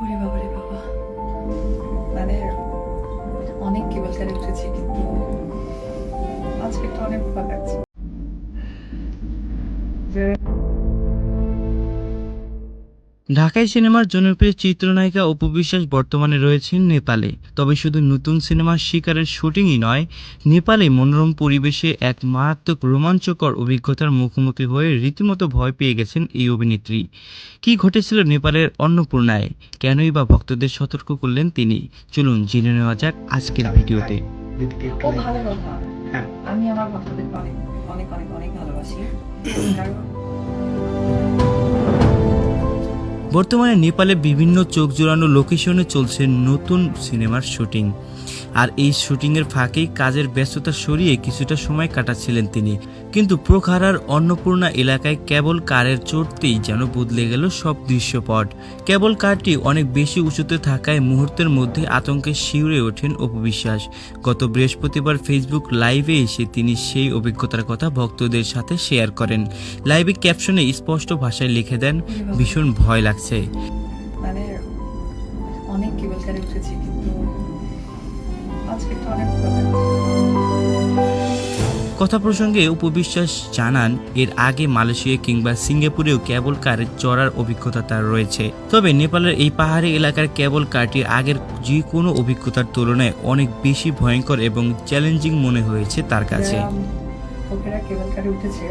ওরে বাবা রে বাবা, মানে অনেক কেবল কারে উঠেছি, কিন্তু আজকে একটু অনেক বোকা লাগছে। ঢাকাই সিনেমার জনপ্রিয় চিত্রনায়িকা অপু বিশ্বাস বর্তমানে রয়েছেন নেপালে। তবে শুধু নতুন সিনেমার শিকারের শুটিংই নয়, নেপালে মনোরম পরিবেশে এক মারাত্মক রোমাঞ্চকর অভিজ্ঞতার মুখোমুখি হয়ে রীতিমতো ভয় পেয়ে গেছেন এই অভিনেত্রী। কী ঘটেছিল নেপালের অন্নপূর্ণায়, কেনই বা ভক্তদের সতর্ক করলেন তিনি, চলুন জেনে নেওয়া যাক আজকের ভিডিওতে। ও ভালো কথা। আমি আমার ভক্তদেরকে অনেক অনেক অনেক অনেক ভালোবাসি, কারণ বর্তমানে নেপালে বিভিন্ন চোখ জোড়ানো লোকেশনে চলছে নতুন সিনেমার শুটিং। আর এই শুটিংয়ের ফাঁকেই কাজের ব্যস্ততা সরিয়ে কিছুটা সময় কাটাচ্ছিলেন তিনি। কিন্তু পোখরার অন্নপূর্ণা এলাকায় কেবল কারের চড়তেই যেন বদলে গেল সব দৃশ্যপট। কেবল কারটি অনেক বেশি উঁচুতে থাকায় মুহূর্তের মধ্যে আতঙ্কে শিউরে ওঠেন অপু বিশ্বাস। গত বৃহস্পতিবার ফেসবুক লাইভে এসে তিনি সেই অভিজ্ঞতার কথা ভক্তদের সাথে শেয়ার করেন। লাইভে ক্যাপশনে স্পষ্ট ভাষায় লিখে দেন, ভীষণ ভয় লাগছে। মানে অনেক কেবল কারে উঠেছি, কিন্তু আজকে একটু অনেক বোকা লাগছে। কথা প্রসঙ্গে অপু বিশ্বাস জানান, এর আগে মালয়েশিয়া কিংবা সিঙ্গাপুরেও কেবল কারে চড়ার অভিজ্ঞতা তার রয়েছে। তবে নেপালের এই পাহাড়ি এলাকার কেবল কারটি আগের যে কোনো অভিজ্ঞতার তুলনায় অনেক বেশি ভয়ঙ্কর এবং চ্যালেঞ্জিং মনে হয়েছে তার কাছে। ওকেরা কেবল কারে উঠেছে